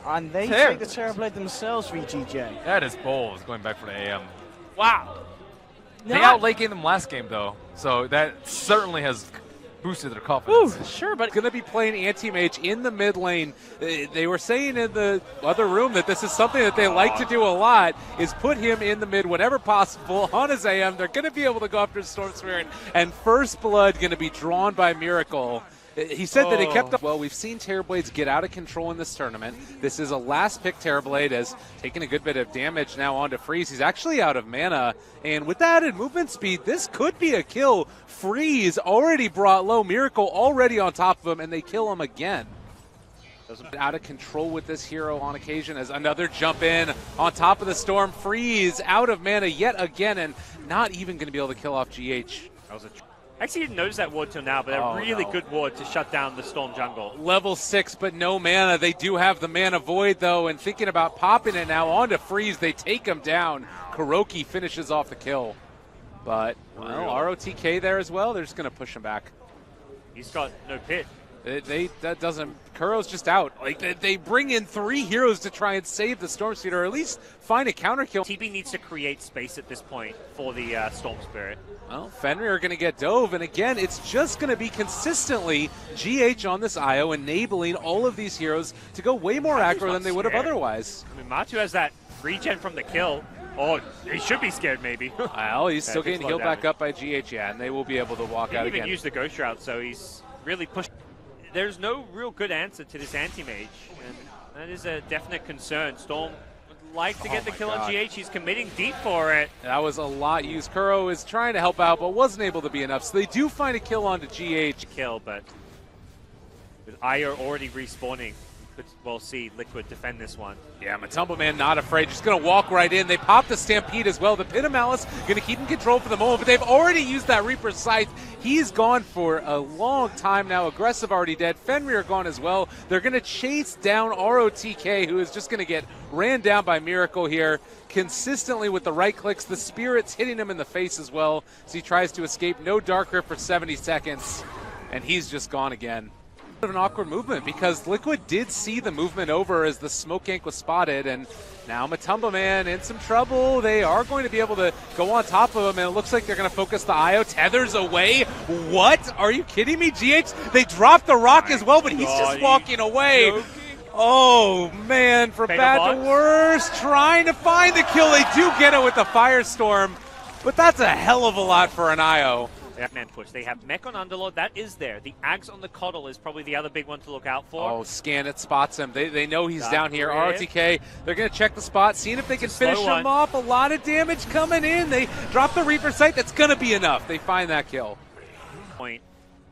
And they take the Terrorblade themselves, VG.J. That is bold, going back for the AM. Wow. They Not- out late game them last game, though, so that certainly has boosted their confidence. Ooh, sure, but Going to be playing anti-mage in the mid lane. They were saying in the other room that this is something that they like to do a lot, is put him in the mid whenever possible on his AM. They're going to be able to go after Storm Spirit, and first blood going to be drawn by Miracle. He said that he kept up. Well, we've seen Terrorblades get out of control in this tournament. This is a last pick Terrorblade, has taken a good bit of damage now onto Freeze. He's actually out of mana, and with that added movement speed, this could be a kill. Freeze already brought low, Miracle already on top of him, and they kill him again. Out of control with this hero on occasion as another jump in on top of the Storm. Freeze out of mana yet again, and not even going to be able to kill off GH. That was I actually didn't notice that ward till now, but a really good ward to shut down the Storm jungle. Level 6, but no mana. They do have the mana void, though, and thinking about popping it now onto Freeze, they take him down. Kuroki finishes off the kill. But, well, ROTK there as well. They're just going to push him back. He's got no pit. That doesn't. Kuro's just out. Like they bring in 3 heroes to try and save the Storm Spirit, or at least find a counter kill. TB needs to create space at this point for the Storm Spirit. Well, Fenrir are going to get dove, and again, it's just going to be consistently GH on this IO, enabling all of these heroes to go way more aggro than they would have otherwise. I mean, Matu has that regen from the kill. Oh, he should be scared, maybe. Well, he's still getting healed back up by GH, yeah, and they will be able to walk out again. He didn't even use the Ghost Route, so he's really pushed. There's no real good answer to this anti-mage, and that is a definite concern. Storm would like to get the kill on GH. He's committing deep for it. That was a lot used. Kuro is trying to help out, but wasn't able to be enough. So they do find a kill onto GH. Kill, but with Io already respawning, could well see Liquid defend this one. Yeah, Matumba Man not afraid, just going to walk right in. They pop the Stampede as well. The Pit of Malice going to keep in control for the moment, but they've already used that Reaper's Scythe. He's gone for a long time now. Aggressive already dead. Fenrir gone as well. They're going to chase down ROTK, who is just going to get ran down by Miracle here. Consistently with the right clicks. The Spirit's hitting him in the face as well as he tries to escape. No Dark Grip for 70 seconds, and he's just gone again. Of an awkward movement because Liquid did see the movement over as the smoke gank was spotted, and now Matumba Man in some trouble. They are going to be able to go on top of him, and it looks like they're going to focus the IO. Tethers away. What? Are you kidding me, GH? They dropped the rock as well, but he's just walking away. Oh, man, for bad to worse. Trying to find the kill. They do get it with the Firestorm, but that's a hell of a lot for an IO. Man push. They have Mech on Underlord. That is there. The Ags on the Coddle is probably the other big one to look out for. Oh, scan it, spots him. They know he's down here. ROTK, they're going to check the spot, seeing if they can finish him off. A lot of damage coming in. They drop the Reaper Sight. That's going to be enough. They find that kill. Point.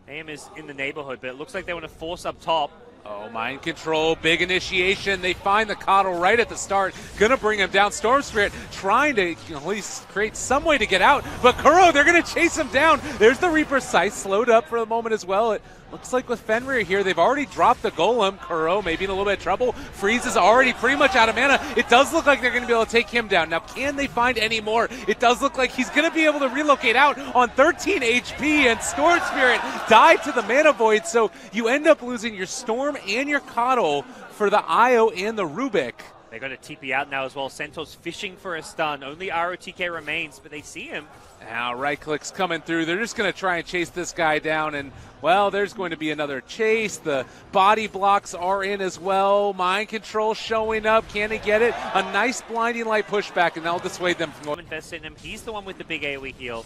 AM is in the neighborhood, but it looks like they want to force up top. Oh, mind control, big initiation. They find the Coddle right at the start. Gonna bring him down. Storm Spirit trying to at least create some way to get out. But Kuro, they're gonna chase him down. There's the Reaper's Sight, slowed up for the moment as well. It looks like with Fenrir here, they've already dropped the Golem. Kuro maybe in a little bit of trouble. Freeze is already pretty much out of mana. It does look like they're gonna be able to take him down. Now, can they find any more? It does look like he's gonna be able to relocate out on 13 HP, and Storm Spirit died to the mana void, so you end up losing your Storm and your Coddle for the IO and the Rubik. They're going to TP out now as well. Centaur's fishing for a stun. Only ROTK remains, but they see him. Now right clicks coming through. They're just going to try and chase this guy down, and well, there's going to be another chase. The body blocks are in as well. Mind control showing up. Can he get it? A nice blinding light pushback, and that'll dissuade them from going. Invest in him. He's the one with the big AoE heal.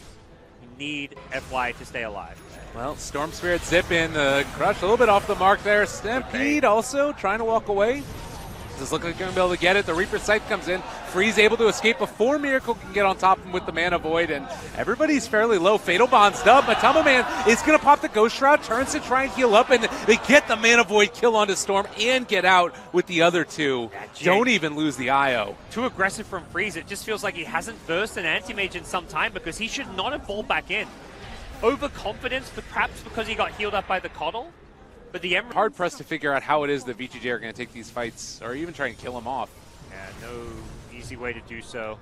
You need FY to stay alive. Well, Storm Spirit zip in, crush a little bit off the mark there. Stampede also trying to walk away. Does look like they're going to be able to get it. The Reaper Sight comes in. Freeze able to escape before Miracle can get on top of him with the Mana Void, and everybody's fairly low. Fatal Bond's up. Matumba Man is going to pop the Ghost Shroud, turns to try and heal up, and they get the Mana Void kill onto Storm and get out with the other two. Don't even lose the IO. Too aggressive from Freeze. It just feels like he hasn't burst an anti-mage in some time because he should not have balled back in. Overconfidence, perhaps because he got healed up by the Coddle. But the Emerald... Hard pressed to figure out how it is that VG.J are going to take these fights, or even try and kill him off. Yeah, no easy way to do so.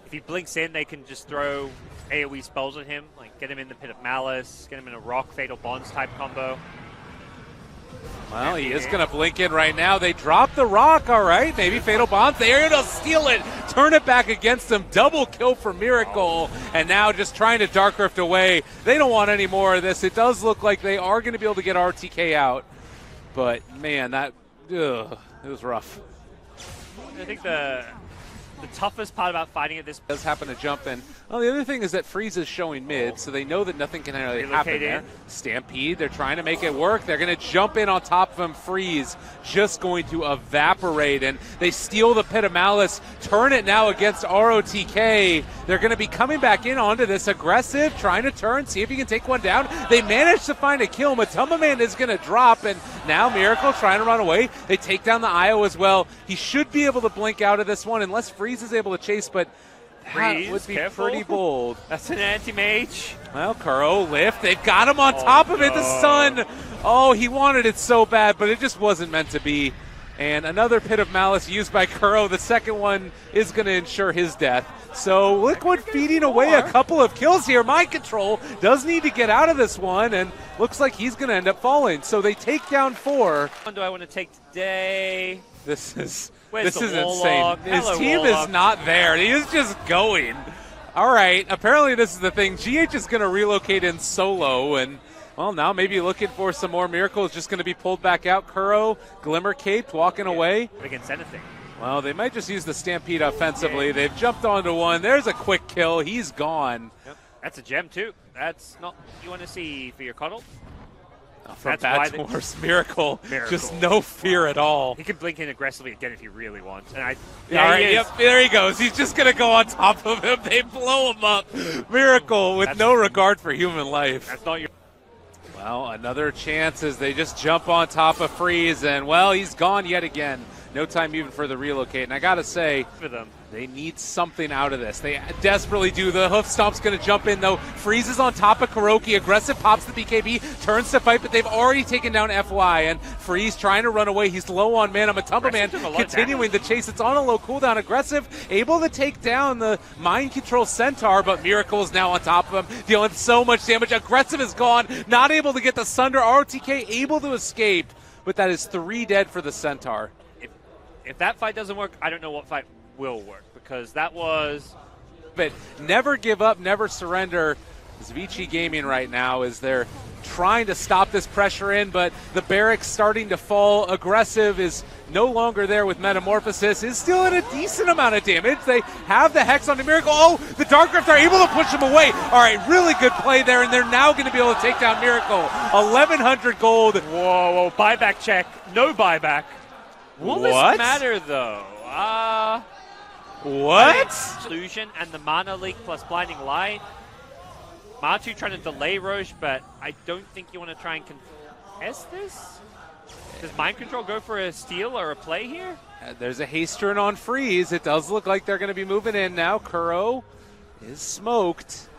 If he blinks in, they can just throw AoE spells at him, like get him in the Pit of Malice, get him in a Rock, Fatal Bonds type combo. Well, he is going to blink in right now. They drop the rock, all right. Maybe Fatal Bonds. They're going to steal it, turn it back against them. Double kill for Miracle. And now just trying to Dark Rift away. They don't want any more of this. It does look like they are going to be able to get RTK out. But, man, it was rough. I think the toughest part about fighting at this does happen to jump in. Well, the other thing is that Freeze is showing mid, so they know that nothing can really happen there. Stampede, they're trying to make it work. They're going to jump in on top of him. Freeze just going to evaporate, and they steal the Pit of Malice, turn it now against ROTK. They're going to be coming back in onto this aggressive, trying to turn, see if he can take one down. They manage to find a kill. Matumba Man is going to drop, and now Miracle trying to run away. They take down the IO as well. He should be able to blink out of this one unless Freeze is able to chase, but that would be pretty bold. That's an anti-mage. Well, Kuro lift. They've got him on top of it. The Sun. Oh, he wanted it so bad, but it just wasn't meant to be. And another Pit of Malice used by Kuro. The second one is going to ensure his death. So Liquid feeding away a couple of kills here. Mind Control does need to get out of this one, and looks like he's going to end up falling. So they take down 4. What do I want to take today? This is Where's insane. His Hello, team Warlock. is not there. He is just going. All right. Apparently this is the thing. GH is going to relocate in solo, and well, now maybe looking for some more miracles. Just going to be pulled back out. Kuro, Glimmer Caped, walking away. Against anything. Well, they might just use the Stampede offensively. They've jumped onto one. There's a quick kill. He's gone. Yep. That's a gem too. That's not you want to see for your cuddle. From Badmore's Miracle. Just no fear at all. He can blink in aggressively again if he really wants. And all right, yep, there he goes. He's just going to go on top of him. They blow him up. Miracle with no regard for human life. That's not your... Well, another chance as they just jump on top of Freeze, and, well, he's gone yet again. No time even for the relocate. And I got to say, for them, they need something out of this. They desperately do. The hoof stomp's going to jump in, though. Freeze is on top of Kuroki. Aggressive pops the BKB, turns to fight, but they've already taken down FY. And Freeze trying to run away. He's low on mana. Matumba Man continuing the chase. It's on a low cooldown. Aggressive, able to take down the Mind Control Centaur, but Miracle is now on top of him, dealing so much damage. Aggressive is gone, not able to get the Sunder. ROTK able to escape, but that is 3 dead for the Centaur. If that fight doesn't work, I don't know what fight will work, because that was... But never give up, never surrender. It's VG Gaming right now as they're trying to stop this pressure in, but the barracks starting to fall. Aggressive is no longer there with Metamorphosis, is still at a decent amount of damage. They have the Hex on the Miracle. Oh, the Dark Rift are able to push him away. All right, really good play there, and they're now going to be able to take down Miracle. 1,100 gold. Whoa, buyback check. No buyback. Will this matter, though? What? Illusion and the Mana Leak plus Blinding Light. Matu trying to delay Roche, but I don't think you want to try and contest this. Does Mind Control go for a steal or a play here? There's a haste turn on Freeze. It does look like they're going to be moving in now. Kuro is smoked.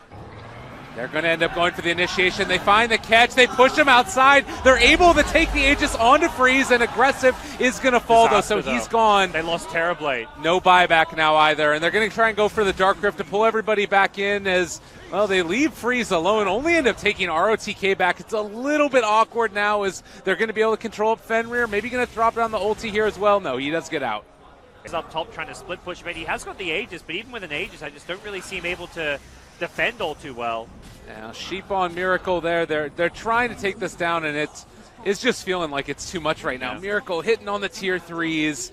They're going to end up going for the initiation. They find the catch. They push him outside. They're able to take the Aegis onto Freeze, and Aggressive is going to fall, so he's gone. They lost Terrorblade. No buyback now either, and they're going to try and go for the Dark Rift to pull everybody back in as, well, they leave Freeze alone, only end up taking ROTK back. It's a little bit awkward now as they're going to be able to control up Fenrir. Maybe going to drop down the ulti here as well. No, he does get out. He's up top trying to split push, but he has got the Aegis, but even with an Aegis, I just don't really see him able to defend all too well. Now, Sheep on Miracle there. They're trying to take this down, and it's just feeling like it's too much right now. Yeah. Miracle hitting on the tier 3s.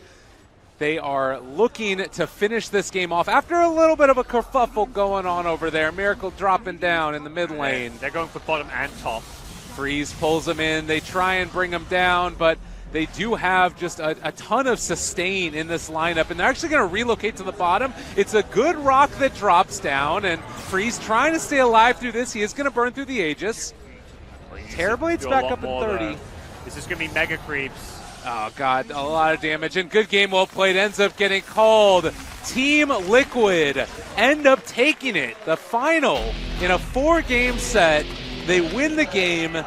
They are looking to finish this game off after a little bit of a kerfuffle going on over there. Miracle dropping down in the mid lane. They're going for bottom and top. Freeze pulls them in. They try and bring them down, but they do have just a ton of sustain in this lineup, and they're actually going to relocate to the bottom. It's a good rock that drops down, and Freeze trying to stay alive through this. He is going to burn through the Aegis. Terrorblade's back up at 30. This is going to be mega creeps. Oh, God, a lot of damage. And good game, well played, ends up getting called. Team Liquid end up taking it. The final in a 4-game set. They win the game.